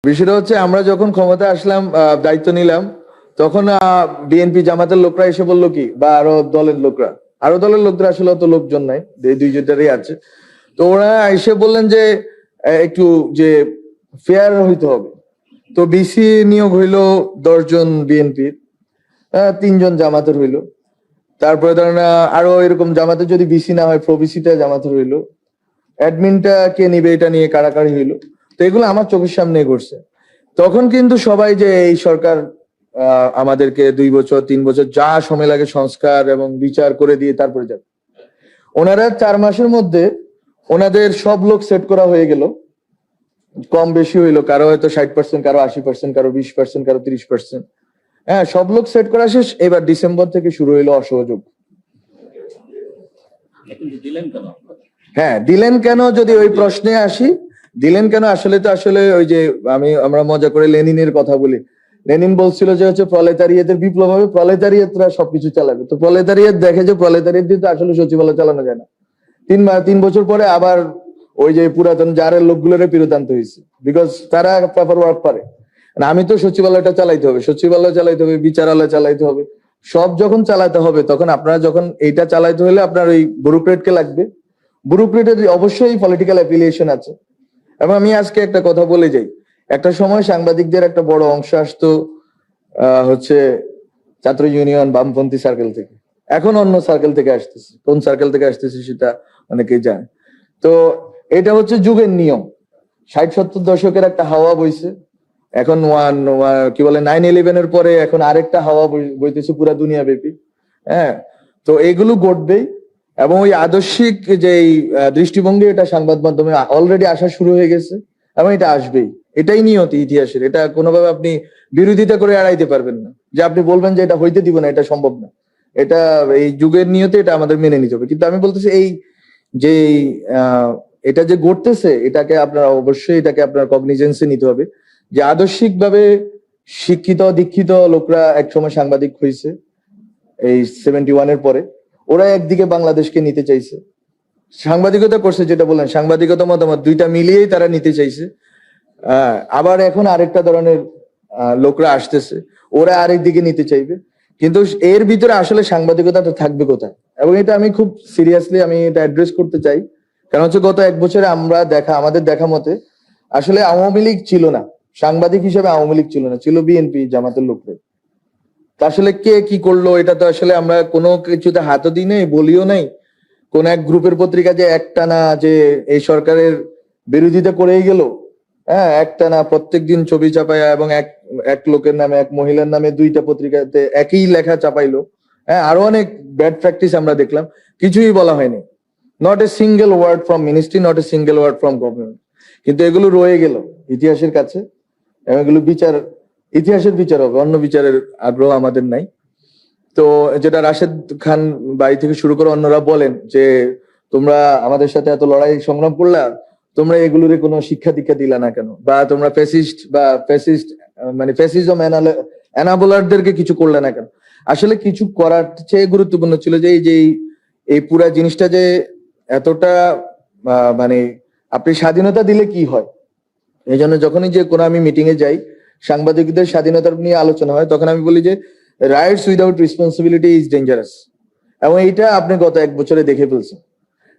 বিষয়টা হচ্ছে আমরা যখন ক্ষমতা আসলাম, দায়িত্ব নিলাম, তখন বিএনপি জামাতের লোকরা এসে বললো কি, বা আরো দলের লোকরা আসলে অত লোকজন নাই, দুইজনেরই আছে। তো ওরা এসে বললেন যে একটু যে ফেয়ার হইতে হবে। তো বিসি নিয়োগ হইলো 10 জন বিএনপির, 3 জন জামাতের হইলো। তারপরে ধরেন আরো এরকম জামাতে যদি বিসি না হয় প্রবিসিটা জামাতের হইলো। অ্যাডমিনটা কে নিবে এটা নিয়ে কাড়াকাড়ি হইলো। তো এগুলো আমার চোখের সামনে ঘটছে। তখন কিন্তু সবাই যে এই সরকার আমাদেরকে 2 বছর 3 বছর যা সময় লাগে সংস্কার এবং বিচার করে দিয়ে তারপরে যাবে, ওনারা 4 মাসের মধ্যে ওনাদের সব লোক সেট করা হয়ে গেল। কম বেশি হইলো, কারো হয়তো 60%, কারো 80%, কারো 20%, কারো 30%। হ্যাঁ, সব লোক সেট করা শেষ। এবার ডিসেম্বর থেকে শুরু হইলো অসহযোগ। হ্যাঁ, দিলেন কেন, যদি ওই প্রশ্নে আসি, দিলেন কেন আসলে ওই যে আমরা মজা করে লেনিনের কথা বলি। লেনিন বলছিল যে হচ্ছে প্রলেতারিয়েতের বিপ্লব হবে, প্রলেতারিয়েতরা সবকিছু চালাবে। তো প্রলেতারিয়েত দেখে যে প্রলেতারিয়েত দিয়ে তো আসলে সচিবালয় চালানো যায় না। 3 বছর পরে আবার ওই যে পুরাতন জারের লোকগুলোরে ফেরত আনতে হয়েছে, বিকজ তারা পেপার ওয়ার্ক পারে। আমি তো সচিবালয়টা চালাইতে হবে, সচিবালয় চালাইতে হবে, বিচারালয় চালাইতে হবে। সব যখন চালাতে হবে, তখন আপনারা যখন এইটা চালাইতে হলে আপনার ওই ব্যুরোক্রেটকে লাগবে। ব্যুরোক্রেটের অবশ্যই পলিটিক্যাল অ্যাফিলিয়েশন আছে। এবং আমি আজকে একটা কথা বলে যাই, একটা সময় সাংবাদিকদের একটা বড় অংশ আসতো হচ্ছে ছাত্র ইউনিয়ন বামপন্থী সার্কেল থেকে, এখন অন্য সার্কেল থেকে আসতেছে। কোন সার্কেল থেকে আসতেছে সেটা অনেকেই জানে। তো এটা হচ্ছে যুগের নিয়ম। 60-70 দশকের একটা হাওয়া বইছে, এখন কি বলে 9/11 এর পরে এখন আরেকটা হাওয়া বইতেছে পুরা দুনিয়া ব্যাপী। হ্যাঁ, তো এগুলো ঘটবেই। এবং ওই আদর্শিক যে দৃষ্টিভঙ্গি, এটা সংবাদ মাধ্যমে অলরেডি আসা শুরু হয়ে গেছে এবং এটা আসবেই। এটাই নিয়তি ইতিহাসের। এটা কোনোভাবে আপনি বিরোধিতা করে এড়াইতে পারবেন না, যে আপনি বলবেন যে এটা হইতে দিব না, এটা সম্ভব না। এটা এই যুগের নিয়তি, এটা আমাদের মেনে নিতে হবে। কিন্তু আমি বলতেছি এই যে এটা যে ঘটতেছে, এটাকে আপনার কগনিজেন্সে নিতে হবে, যে আদর্শিকভাবে শিক্ষিত দীক্ষিত লোকরা একসময় সাংবাদিক হয়েছে এই 71 এর পরে। ওরা একদিকে বাংলাদেশকে নিতে চাইছে, সাংবাদিকতা করছে, যেটা বললেন সাংবাদিকতা মতামত দুইটা মিলিয়েই তারা নিতে চাইছে। আবার এখন আরেকটা ধরনের লোকরা আসতেছে, ওরা আরেক দিকে নিতে চাইবে। কিন্তু এর ভিতরে আসলে সাংবাদিকতাটা থাকবে কোথায়? এবং এটা আমি খুব সিরিয়াসলি আমি এটা অ্যাড্রেস করতে চাই। কারণ হচ্ছে গত 1 বছরে আমাদের দেখা মতে আসলে আওয়ামী লীগ ছিল না, সাংবাদিক হিসেবে আওয়ামী লীগ ছিল না, ছিল বিএনপি জামাতের লোকরা। তা আসলে কে কি করলো এটা তো আসলে আমরা কোনো কিছুতে হাতও দিই নাই, বলিও নাই। কোন এক গ্রুপের পত্রিকা যে একটানা যে এই সরকারের বিরোধিতা করেই গেল, হ্যাঁ, একটানা প্রত্যেকদিন ছবি চাপাইয়া, এবং এক লোকের নামে, এক মহিলার নামে 2টা পত্রিকাতে একই লেখা চাপাইলো। হ্যাঁ, আরো অনেক ব্যাড প্র্যাকটিস আমরা দেখলাম, কিছুই বলা হয়নি। Not a single word from ministry, not a single word from government. কিন্তু এগুলো রয়ে গেল ইতিহাসের কাছে, এবং এগুলো ইতিহাসের বিচার হবে, অন্য বিচারের আগ্রহ আমাদের নাই। তো যেটা রাশেদ খান বাড়ি থেকে শুরু করে অন্যরা বলেন যে তোমরা আমাদের সাথে এত লড়াই সংগ্রাম করলা, তোমরা এগুলোর কোনো শিক্ষা দীক্ষা দিলা না কেন, বা তোমরা ফ্যাসিস্ট মানে ফ্যাসিজম এনাবলারদেরকে কিছু করলে না কেন? আসলে কিছু করার চেয়ে গুরুত্বপূর্ণ ছিল যে এই পুরা জিনিসটা যে এতটা মানে আপনি স্বাধীনতা দিলে কি হয়। এই জন্য যখনই যে কোনো আমি মিটিং এ যাই, সাংবাদিকদের স্বাধীনতা নিয়ে আলোচনা হয়, তখন আমি বলি যে rights without responsibility is dangerous. এবং এইটা আপনি গত 1 বছরে দেখে ফেলছেন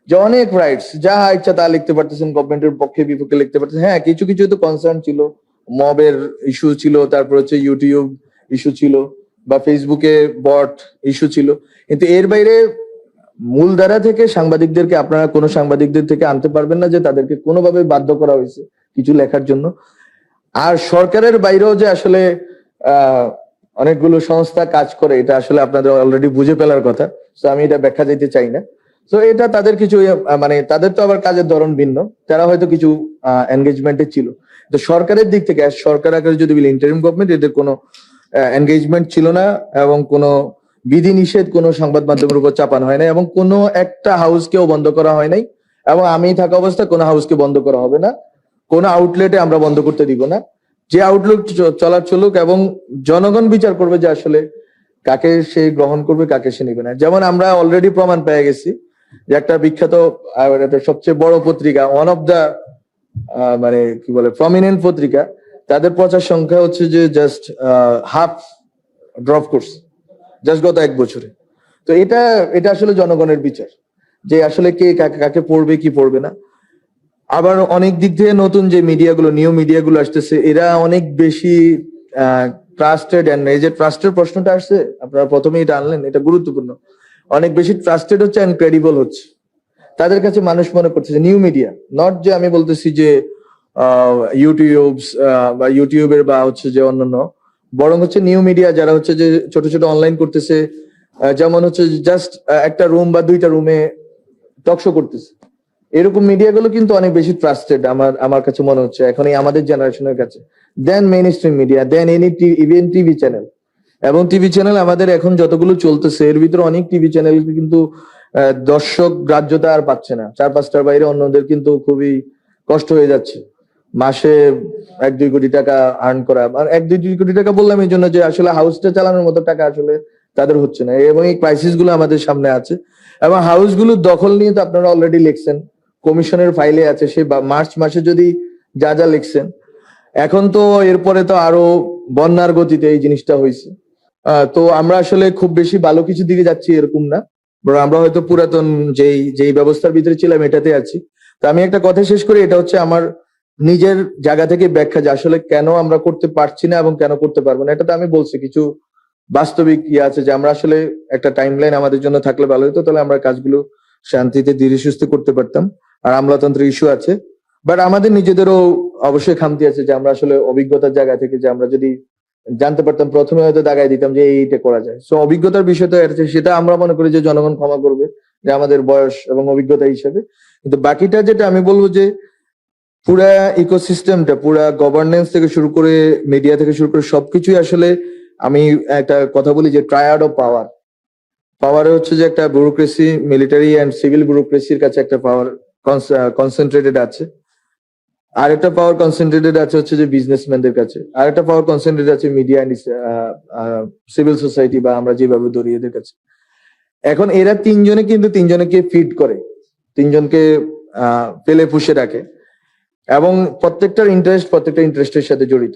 যে অনেক রাইটস যা ইচ্ছা তা লিখতে পারতেছেন, গভর্নমেন্টের পক্ষে বিপক্ষে লিখতে পারতেছেন। হ্যাঁ, কিছু কিছু তো কনসার্ন ছিল, মবের ইস্যু ছিল, তারপর হচ্ছে ইউটিউব ইস্যু ছিল, বা ফেসবুকে বট ইস্যু ছিল। কিন্তু এর বাইরে মূলধারা থেকে আপনারা কোনো সাংবাদিকদের থেকে আনতে পারবেন না যে তাদেরকে কোনোভাবে বাধ্য করা হয়েছে কিছু লেখার জন্য। আর সরকারের বাইরেও যে আসলে অনেকগুলো সংস্থা কাজ করে, এটা আসলে আপনাদের অলরেডি বুঝে ফেলার কথা। তো আমি এটা ব্যাখ্যা দিতে চাই না। তো এটা তাদের কিছু মানে তাদের তো আবার কাজের ধরন ভিন্ন, তারা হয়তো কিছু এনগেজমেন্টে ছিল। তো সরকারের দিক থেকে, সরকার আকারে যদি বলি ইন্টারিম গভর্নমেন্ট, এদের কোনো এনগেজমেন্ট ছিল না, এবং কোনো বিধি নিষেধ কোনো সংবাদ মাধ্যমের উপর চাপানো হয় নাই, এবং কোনো একটা হাউসকেও বন্ধ করা হয় নাই। এবং আমি থাকা অবস্থা কোনো হাউসকে বন্ধ করা হবে না, কোনো আউটলেটে আমরা বন্ধ করতে দিব না। যে আউটলুক চলুক, এবং জনগণ বিচার করবে যে আসলে কাকে সে গ্রহণ করবে, কাকে সে নিবে না। যেমন আমরা অলরেডি প্রমাণ পেয়ে গেছি যে একটা বিখ্যাত সবচেয়ে বড় পত্রিকা, ওয়ান অফ দা মানে কি বলে প্রমিনেন্ট পত্রিকা, তাদের প্রচার সংখ্যা হচ্ছে যে জাস্ট হাফ ড্রপ করছে জাস্ট গত 1 বছরে। তো এটা এটা আসলে জনগণের বিচার যে আসলে কে কাকে কাকে পড়বে কি পড়বে না। আবার অনেক দিক থেকে নতুন যে মিডিয়াগুলো নিউ মিডিয়াগুলো আসতেছে এরা অনেক বেশি ট্রাস্টেড, এন্ড এই যে ট্রাস্টের প্রশ্নটা আসছে আপনারা প্রথমে এটা আনলেন, এটা গুরুত্বপূর্ণ। অনেক বেশি ট্রাস্টেড হচ্ছে এন্ড ক্রেডিবল হচ্ছে। তাদের কাছে মানুষ মনে করছে যে নিউ মিডিয়া, নট যে আমি বলতেছি যে বা ইউটিউবের বা হচ্ছে যে অন্যান্য, বরং হচ্ছে নিউ মিডিয়া যারা হচ্ছে যে ছোট ছোট অনলাইন করতেছে, যেমন হচ্ছে জাস্ট একটা রুম বা 2টা রুমে টকশো করতেছে, এরকম মিডিয়াগুলো কিন্তু অনেক বেশি ট্রাস্টেড আমার কাছে মনে হচ্ছে এখন এই আমাদের জেনারেশনের কাছে, দেন মেইন স্ট্রিম মিডিয়া, দেন ইভেন টিভি চ্যানেল। এবং টিভি চ্যানেল আমাদের এখন যতগুলো চলতেছে এর ভিতরে অনেক টিভি চ্যানেল কিন্তু দর্শক গ্রাহ্যতা আর পাচ্ছে না, 4-5টার বাইরে অন্যদের কিন্তু খুবই কষ্ট হয়ে যাচ্ছে মাসে 1-2 কোটি টাকা আর্ন করা। আর 1-2 কোটি টাকা বললাম এই জন্য যে আসলে হাউসটা চালানোর মতো টাকা আসলে তাদের হচ্ছে না, এবং এই ক্রাইসিস গুলো আমাদের সামনে আছে। এবং হাউস গুলো দখল নিয়ে তো আপনারা অলরেডি লিখছেন, কমিশনের ফাইলে আছে, সে মার্চ মাসে যদি যা যা লিখছেন, এখন তো এরপরে তো আরো বন্যার গতিতে এই জিনিসটা হয়েছে। তো আমরা আসলে খুব বেশি ভালো কিছু দিকে যাচ্ছি এরকম না, বরং আমরা হয়তো পুরাতন যেই ব্যবস্থার ভিতরে ছিলাম এটাতে আছি। তো আমি একটা কথা শেষ করি, এটা হচ্ছে আমার নিজের জায়গা থেকে ব্যাখ্যা যে আসলে কেন আমরা করতে পারছি না এবং কেন করতে পারবো না। এটা তো আমি বলছি কিছু বাস্তবিক ইয়ে আছে যে আমরা আসলে একটা টাইমলাইন আমাদের জন্য থাকলে ভালো হতো, তাহলে আমরা কাজগুলো শান্তিতে ধীরে সুস্থে করতে পারতাম। আর আমলাতন্ত্রের ইস্যু আছে, বাট আমাদের নিজেদেরও অবশ্যই খামতি আছে যে আমরা আসলে অভিজ্ঞতার জায়গা থেকে যে আমরা যদি জানতে পারতাম প্রথমে হয়তো দাগাই দিতাম যে এইটা করা যায়। সো অভিজ্ঞতার বিষয়টা আছে, সেটা আমরা মনে করি যে জনগণ ক্ষমা করবে যে আমাদের বয়স এবং অভিজ্ঞতা হিসেবে। কিন্তু বাকিটা যেটা আমি বলবো যে পুরা ইকোসিস্টেমটা, পুরা গভর্নেন্স থেকে শুরু করে মিডিয়া থেকে শুরু করে সবকিছুই আসলে, আমি একটা কথা বলি যে ট্রায়াড অফ পাওয়ার। পাওয়ারে হচ্ছে যে একটা ব্যুরোক্রেসি, মিলিটারি এন্ড সিভিল ব্যুরোক্রেসির কাছে একটা পাওয়ার কনসেন্ট্রেটেড আছে, আর একটা পাওয়ার কনসেন্ট্রেটেড আছে হচ্ছে যে বিজনেসম্যানদের কাছে, আর একটা পাওয়ার কনসেন্ট্রেটেড আছে মিডিয়া এন্ড সিভিল সোসাইটি বা আমরা যেভাবে ধরি এদের কাছে। এখন এরা তিনজনে কিন্তু তিনজনকে ফিড করে, তিনজনকে পেলে পুষে রাখে, এবং প্রত্যেকটা ইন্টারেস্টের সাথে জড়িত।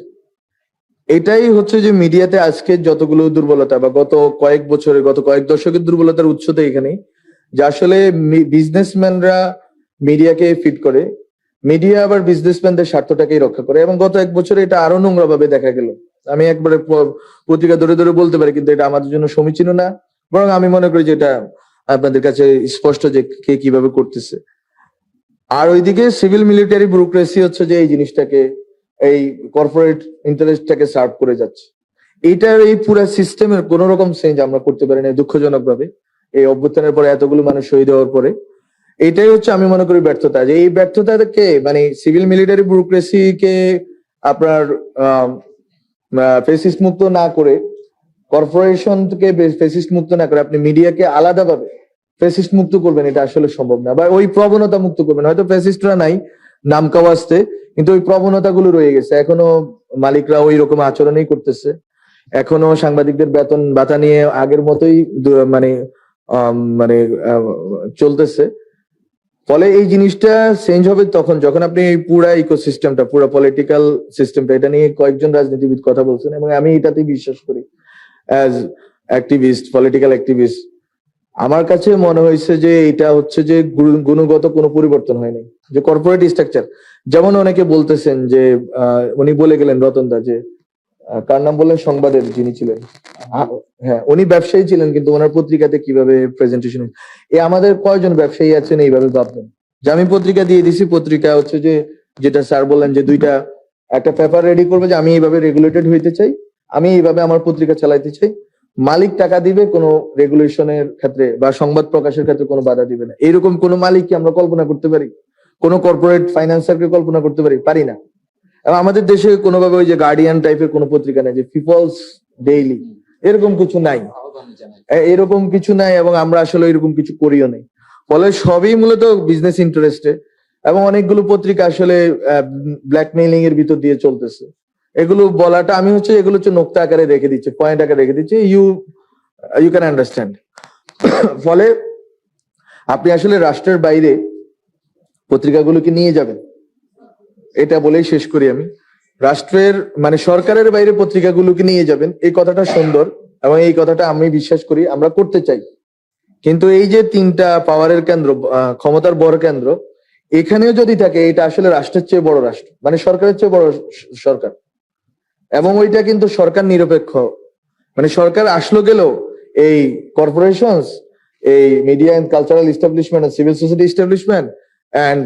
এটাই হচ্ছে যে মিডিয়াতে আজকে যতগুলো দুর্বলতা বা গত কয়েক দশকের দুর্বলতার উৎস তো এখানেই, যে আসলে বিজনেসম্যানরা মিডিয়াকে ফিট করে, মিডিয়া আবার বিজনেসম্যানদের স্বার্থটাকেই রক্ষা করে, এবং গত 1 বছরে এটা আরো নোংরা ভাবে দেখা গেল। আমি একবারে পত্রিকা ধরে ধরে বলতে পারি, কিন্তু এটা আমাদের জন্য সমীচীন না, বরং আমি মনে করি যে এটা আপনাদের কাছে স্পষ্ট যে কে কিভাবে করতেছে। আর ওইদিকে সিভিল মিলিটারি ব্যুরোক্রেসি হচ্ছে যে এই জিনিসটাকে, এই কর্পোরেট ইন্টারেস্টটাকে সার্ভ করে যাচ্ছে। এইটার এই পুরো সিস্টেমের কোন রকম চেঞ্জ আমরা করতে পারি না দুঃখজনক ভাবে, এই অভ্যুত্থানের পরে এতগুলো মানুষ শহীদ হওয়ার পরে। এটাই হচ্ছে আমি মনে করি ব্যর্থতা, যে এই ব্যর্থতাকে মানে সিভিল মিলিটারি ব্যুরোক্রেসিকে আপনার ফেসিস্ট মুক্ত না করে, কর্পোরেশনকে ফেসিস্ট মুক্ত না করে আপনি মিডিয়াকে আলাদাভাবে ফেসিস্ট মুক্ত করবেন, এটা আসলে সম্ভব না। বা ওই প্রবণতা মুক্ত করবেন, হয়তো ফেসিস্টরা নাই নাম কাওয়াজতে, কিন্তু ওই প্রবণতাগুলো রয়ে গেছে এখনো, মালিকরা ওই রকম আচরণই করতেছে, এখনো সাংবাদিকদের বেতন ভাতা নিয়ে আগের মতোই মানে মানে চলতেছে। ফলে এই জিনিসটা চেঞ্জ হবে তখন যখন আপনি এই পুরা ইকোসিস্টেমটা, পুরা পলিটিক্যাল সিস্টেমটা, এটা নিয়ে কয়েকজন রাজনীতিবিদ কথা বলছেন, এবং আমি এটাতেই বিশ্বাস করি অ্যাজ অ্যাক্টিভিস্ট, পলিটিক্যাল অ্যাক্টিভিস্ট। আমার কাছে মনে হয়েছে যে এটা হচ্ছে যে গুণগত কোনো পরিবর্তন হয়নি, যে কর্পোরেট স্ট্রাকচার, যেমন অনেকে বলতেছেন যে উনি বলে গেলেন রতন দা, যে কার নাম বললেন, সংবাদের যিনি ছিলেন, হ্যাঁ উনি ব্যবসায়ী ছিলেন, কিন্তু ওনার পত্রিকাতে কিভাবে প্রেজেন্টেশন, আমাদের কয়জন ব্যবসায়ী আছেন এইভাবে ভাববেন যে আমি পত্রিকা দিয়ে দিছি, পত্রিকা হচ্ছে যে যেটা স্যার বললেন যে একটা পেপার রেডি করবে যে আমি এইভাবে রেগুলেটেড হইতে চাই, আমি এইভাবে আমার পত্রিকা চালাইতে চাই, মালিক টাকা দিবে, কোনো রেগুলেশনের ক্ষেত্রে বা সংবাদ প্রকাশের ক্ষেত্রে কোনো বাধা দিবে না। এরকম কোন মালিক কি আমরা কল্পনা করতে পারি? কোন কর্পোরেট ফাইন্যান্সারকে কল্পনা করতে পারি না। এবং আমাদের দেশে কোনোভাবে ওই যে গার্ডিয়ান টাইপের কোনো পত্রিকা নেই, যে পিপলস ডেইলি, এরকম কিছু নাই, এবং আমরা আসলে এরকম কিছু করিও নাই। ফলে সবই মূলত বিজনেস ইন্টারেস্টে, এবং অনেকগুলো পত্রিকা আসলে ব্ল্যাকমেইলিং এর ভিতর দিয়ে চলতেছে। এগুলো বলাটা আমি হচ্ছে এগুলো হচ্ছে নোক্তা আকারে রেখে দিচ্ছে, পয়েন্ট আকারে রেখে দিচ্ছে, ইউ ক্যান আন্ডারস্ট্যান্ড। ফলে আপনি আসলে রাষ্ট্রের বাইরে পত্রিকাগুলোকে নিয়ে যাবেন, এটা বলেই শেষ করি আমি। রাষ্ট্রের মানে সরকারের বাইরে পত্রিকাগুলোকে নিয়ে যাবেন, এই কথাটা সুন্দর এবং এই কথাটা আমি বিশ্বাস করি, আমরা করতে চাই। কিন্তু এই যে তিনটা পাওয়ারের কেন্দ্র, ক্ষমতার বড় কেন্দ্র, এখানেও যদি থাকে, এটা আসলে রাষ্ট্রের চেয়ে বড় রাষ্ট্র, মানে সরকারের চেয়ে বড় সরকার। এবং ওইটা কিন্তু সরকার নিরপেক্ষ, মানে সরকার আসলো গেলেও এই কর্পোরেশনস, এই media and cultural establishment, civil society establishment and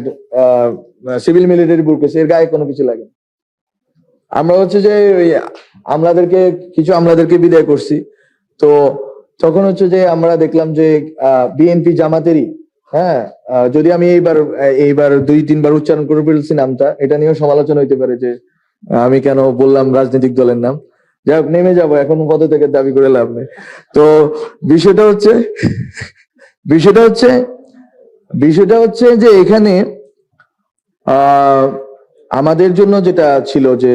civil military bureaucracy, এর গায়ে কোনো কিছু লাগে না। আমরা হচ্ছে যে আমলাদেরকে বিদায় করছি, তো তখন হচ্ছে যে আমরা দেখলাম যে বিএনপি জামাতেরই, হ্যাঁ, যদি আমি এইবার 2-3 বার উচ্চারণ করে ফেলছি নামটা, এটা নিয়েও সমালোচনা হইতে পারে যে আমি কেন বললাম রাজনৈতিক দলের নাম। যাই হোক, নেমে যাবো এখন, পদ থেকে দাবি করে লাভ নেই। তো বিষয়টা হচ্ছে যে এখানে আমাদের জন্য যেটা ছিল যে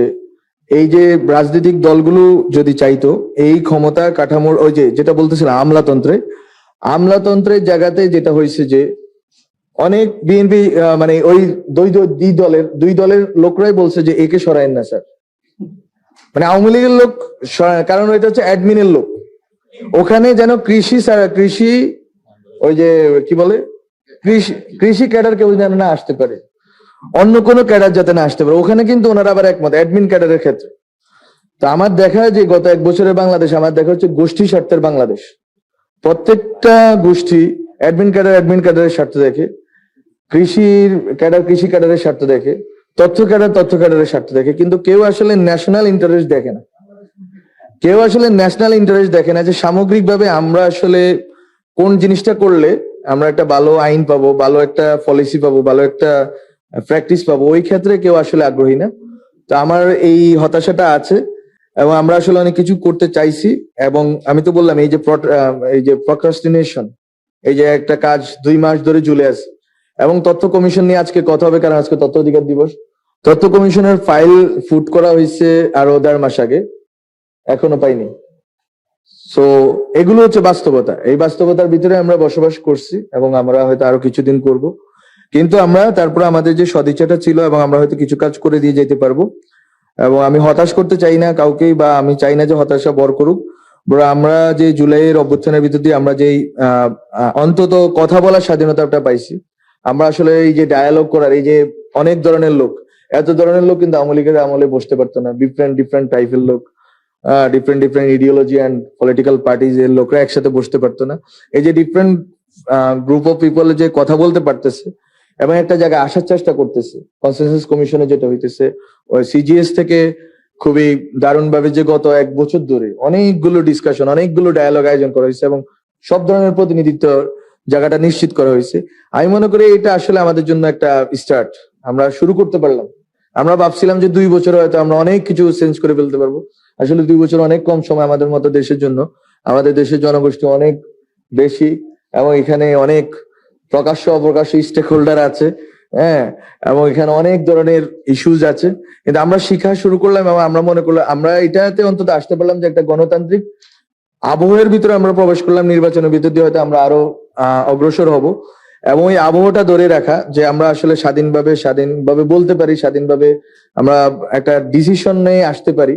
এই যে রাজনৈতিক দলগুলো যদি চাইতো এই ক্ষমতা কাঠামোর, ওই যে যেটা বলতেছিলাম আমলাতন্ত্রের জায়গাতে যেটা হয়েছে যে অনেক বিএনপি মানে ওই দুই দলের লোকরাই বলছে যে একে সরায়েন না স্যার, মানে আওয়ামী লীগের লোক, কারণ এটা হচ্ছে অ্যাডমিনের লোক। ওখানে যেন কৃষি ওই যে কি বলে কৃষি ক্যাডার কেউ যেন না আসতে পারে, অন্য কোনো ক্যাডার যাতে না আসতে পারে। ওখানে কিন্তু ওনারা আবার একমত অ্যাডমিন ক্যাডারের ক্ষেত্রে। তো আমার দেখা যে গত 1 বছরের বাংলাদেশ, আমার দেখা হচ্ছে গোষ্ঠী স্বার্থের বাংলাদেশ। প্রত্যেকটা গোষ্ঠী অ্যাডমিন ক্যাডারের স্বার্থ দেখে, কৃষি ক্যাডারের স্বার্থ দেখে, তথ্য ক্যাডারের স্বার্থ দেখে, কিন্তু কেউ আসলে ন্যাশনাল ইন্টারেস্ট দেখে না। যে সামগ্রিকভাবে আমরা আসলে কোন জিনিসটা করলে আমরা একটা ভালো আইন পাবো, ভালো একটা পলিসি পাবো, ভালো একটা প্র্যাকটিস পাবো, ওই ক্ষেত্রে কেউ আসলে আগ্রহী না। তো আমার এই হতাশাটা আছে এবং আমরা আসলে অনেক কিছু করতে চাইছি। এবং আমি তো বললাম এই যে প্রক্রাস্টিনেশন, এই যে একটা কাজ 2 মাস ধরে ঝুলে আছে। এবং তথ্য কমিশন নিয়ে আজকে কথা হবে, কারণ আজকে তথ্য অধিকার দিবস। তথ্য কমিশনের ফাইল ফুট করা হয়েছে আরো 1.5 মাস আগে, এখনো পাইনি। সো এগুলো হচ্ছে বাস্তবতা। এই বাস্তবতার ভিতরে আমরা বসবাস করছি এবং আমরা হয়তো আরো কিছুদিন করব, কিন্তু আমরা তারপরে আমাদের যে সদিচ্ছাটা ছিল এবং আমরা হয়তো কিছু কাজ করে দিয়ে যেতে পারবো। এবং আমি হতাশ করতে চাই না কাউকেই, বা আমি চাই না যে হতাশা বর করুক। আমরা যে জুলাইয়ের অভ্যুত্থানের ভিতর দিয়ে আমরা যেই অন্তত কথা বলার স্বাধীনতাটা পাইছি, আমরা আসলে এই যে ডায়ালগ করার, এই যে অনেক ধরনের লোক, এত ধরনের লোক কিন্তু আওয়ামী লীগের আমলে বসতে পারতো না। ডিফারেন্ট টাইপের লোক, different ideology and political parties এর লোকরা একসাথে বসতে পারতো না। এই যে ডিফারেন্ট গ্রুপ অফ পিপল যে কথা বলতে পারতেছে এবং একটা জায়গায় আসার চেষ্টা করতেছে, কনসেনসাস কমিশনে যেটা হইতেছে, ওই সিজিএস থেকে খুবই দারুণ ভাবে যে গত 1 বছর ধরে অনেকগুলো ডিসকাশন, অনেকগুলো ডায়ালগ আয়োজন করা হয়েছে এবং সব ধরনের প্রতিনিধিত্ব জায়গাটা নিশ্চিত করা হয়েছে। আমি মনে করি এটা আসলে আমাদের জন্য একটা স্টার্ট, আমরা শুরু করতে পারলাম। আমরা ভাবছিলাম যে 2 বছরে হয়তো আমরা অনেক কিছু চেঞ্জ করে ফেলতে পারবো। আসলে 2 বছর অনেক কম সময় আমাদের মতো দেশের জন্য। আমাদের দেশের জনগোষ্ঠী অনেক বেশি এবং এখানে অনেক প্রকাশ্য অপ্রকাশ্য স্টেক হোল্ডার আছে, হ্যাঁ, এবং এখানে অনেক ধরনের ইস্যুজ আছে। কিন্তু আমরা শিখা শুরু করলাম এবং আমরা মনে করলাম আমরা এটাতে অন্তত আসতে পারলাম যে একটা গণতান্ত্রিক আবহের ভিতরে আমরা প্রবেশ করলাম। নির্বাচনের ভিতর দিয়ে হয়তো আমরা আরো অগ্রসর হব এবং এই আবহটা ধরে রাখা, যে আমরা আসলে স্বাধীনভাবে বলতে পারি, স্বাধীনভাবে আমরা একটা ডিসিশন নিয়ে আসতে পারি,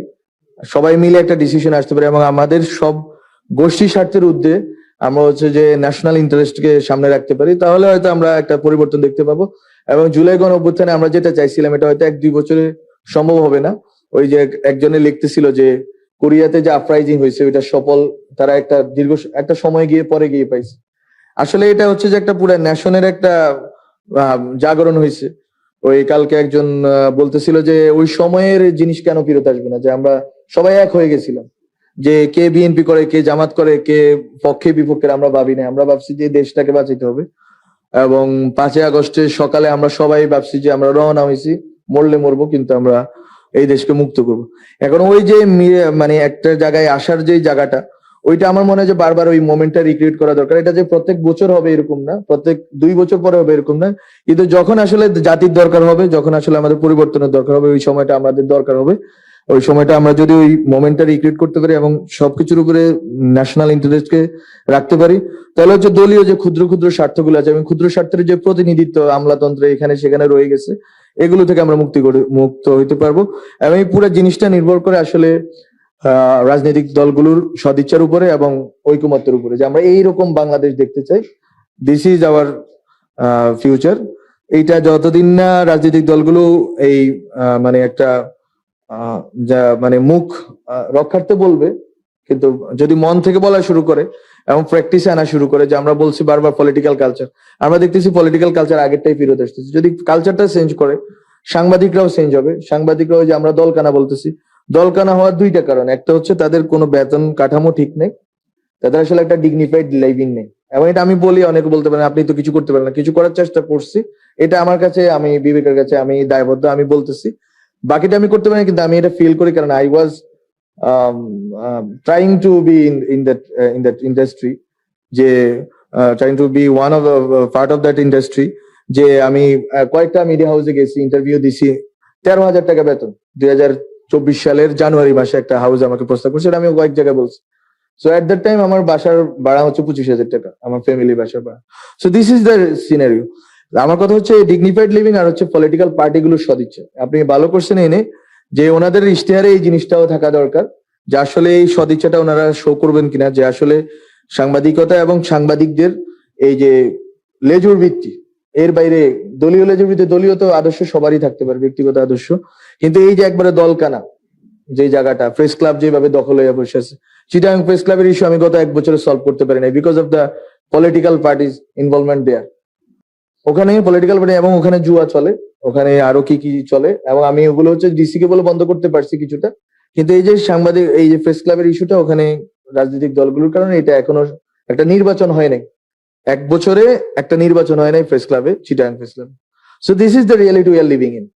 সবাই মিলে একটা ডিসিশন আসতে পারি এবং আমাদের সব গোষ্ঠী স্বার্থের ঊর্ধ্বে আমরা হচ্ছে যে ন্যাশনাল ইন্টারেস্টকে সামনে রাখতে পারি, তাহলে হয়তো আমরা একটা পরিবর্তন দেখতে পাবো। এবং জুলাই গণ অভ্যুত্থানে আমরা যেটা চাইছিলাম এটা হয়তো 1-2 বছরে সম্ভব হবে না। ওই যে একজনে লিখতেছিল যে কোরিয়াতে যে আপরাইজিং হয়েছে ওইটা সফল তারা একটা সময় পরে গিয়ে পাইছে। আসলে এটা হচ্ছে যে একটা পুরো ন্যাশনের একটা জাগরণ হয়েছে। ওই কালকে একজন বলতেছিল যে ওই সময়ের জিনিস কেন ফেরত আসবে না, যে আমরা সবাই এক হয়ে গেছিলাম, যে কে বিএনপি করে, কে জামাত করে, কে পক্ষে বিপক্ষে আমরা ভাবি না, আমরা ভাবছি যে দেশটাকে বাঁচাইতে হবে। এবং 5ই আগস্টের সকালে আমরা সবাই ভাবছি যে আমরা রওনা হয়েছি, মরলে মরবো কিন্তু আমরা এই দেশকে মুক্ত করব। এখন ওই যে মানে একটা জায়গায় আসার যে জায়গাটা, ওইটা আমার মনে হয় যে বারবার ওই মোমেন্টটা রিক্রিয়েট করা দরকার। এটা যে প্রত্যেক বছর হবে এরকম না, প্রত্যেক 2 বছর পরে হবে এরকম না, কিন্তু যখন আসলে জাতির দরকার হবে, যখন আসলে আমাদের পরিবর্তনের দরকার হবে, ওই সময়টা আমাদের দরকার হবে। ওই সময়টা আমরা যদি ওই মোমেন্টটা রিক্রিয়েট করতে পারি এবং সবকিছুর উপরে ন্যাশনাল ইন্টারেস্টকে রাখতে পারি, তাহলে হচ্ছে দলীয় যে ক্ষুদ্র ক্ষুদ্র স্বার্থগুলো আছে এবং ক্ষুদ্র স্বার্থের যে প্রতিনিধিত্ব আমলাতন্ত্রে এখানে সেখানে রয়ে গেছে, এগুলো থেকে আমরা মুক্ত হইতে পারবো। এবং এই পুরো জিনিসটা নির্ভর করে আসলে রাজনৈতিক দলগুলোর সদিচ্ছার উপরে এবং ঐকমত্যের উপরে, যে আমরা এইরকম বাংলাদেশ দেখতে চাই। This is our future. এইটা যতদিন না রাজনৈতিক দলগুলো এই মানে একটা যা মানে মুখ রক্ষার্থে বলবে, কিন্তু যদি মন থেকে বলা শুরু করে এবং প্র্যাকটিসে আনা শুরু করে, যে আমরা বলছি বারবার পলিটিক্যাল কালচার, আমরা দেখতেছি পলিটিক্যাল কালচার আগেরটাই ফেরত আসতেছে। যদি কালচারটা চেঞ্জ করে, সাংবাদিকরাও চেঞ্জ হবে। সাংবাদিকরাও যে আমরা দলকানা বলতেছি, দলকানা হওয়ার দুইটা কারণ। একটা হচ্ছে তাদের কোনো বেতন কাঠামো ঠিক নেই, তাদের আসলে একটা ডিগনিফাইড লাইভিং নেই। এবং এটা আমি বলি, অনেকে বলতে পারেন আপনি তো কিছু করতে পারেন না। কিছু করার চেষ্টা করছি, এটা আমার কাছে, আমি বিবেকের কাছে আমি দায়বদ্ধ, আমি বলতেছি। বাকিটা আমি করতে পারি, কিন্তু আমি এটা ফিল করি, কারণ I was trying to be in that industry, যে trying to be one of part of that industry. যে আমি কয়েকটা মিডিয়া হাউসে গেছি, ইন্টারভিউ দিছি, 13,000 টাকা বেতন 2024 সালের জানুয়ারি মাসে একটা হাউস আমাকে প্রস্তাব করছে, এটা আমি কয়েক জায়গায় বলছি। সো এট দ্যাট টাইম আমার বাসার ভাড়া হচ্ছে 25,000 টাকা, আমার ফ্যামিলি বাসার ভাড়া। So this is the scenario. আমার কথা হচ্ছে ডিগনিফাইড লিভিং আর হচ্ছে পলিটিক্যাল পার্টিগুলোর সদিচ্ছা। আপনি ভালো করছেন এনে যে ওনাদের ইশতেহারে এই জিনিসটাও থাকা দরকার, যে আসলে এই সদিচ্ছাটা ওনারা শো করবেন কিনা, যে আসলে সাংবাদিকতা এবং সাংবাদিকদের এই যে লেজুর ভিত্তি, এর বাইরে দলীয় লেজুর ভিত্তি, দলীয় তো আদর্শ সবারই থাকতে পারে, ব্যক্তিগত আদর্শ, কিন্তু এই যে একবারে দলকানা যে জায়গাটা, প্রেস ক্লাব যেভাবে দখল হয়ে বসে আছে, চিটাগাং প্রেস ক্লাবের ইস্যু আমি গত 1 বছরে সলভ করতে পারি নাই, because of the political parties involvement there. ওখানে পলিটিক্যাল পার্টি এবং ওখানে জুয়া চলে, ওখানে আরো কি কি চলে, এবং আমি ওগুলো হচ্ছে ডিসি কে বলে বন্ধ করতে পারছি কিছুটা। কিন্তু এই যে সাংবাদিক, এই যে প্রেস ক্লাবের ইস্যুটা, ওখানে রাজনৈতিক দলগুলোর কারণে এটা এখনো একটা নির্বাচন হয় নাই। 1 বছরে একটা নির্বাচন হয় নাই প্রেস ক্লাবে, চিটাগাং প্রেস ক্লাবে। So this is the reality we are living in.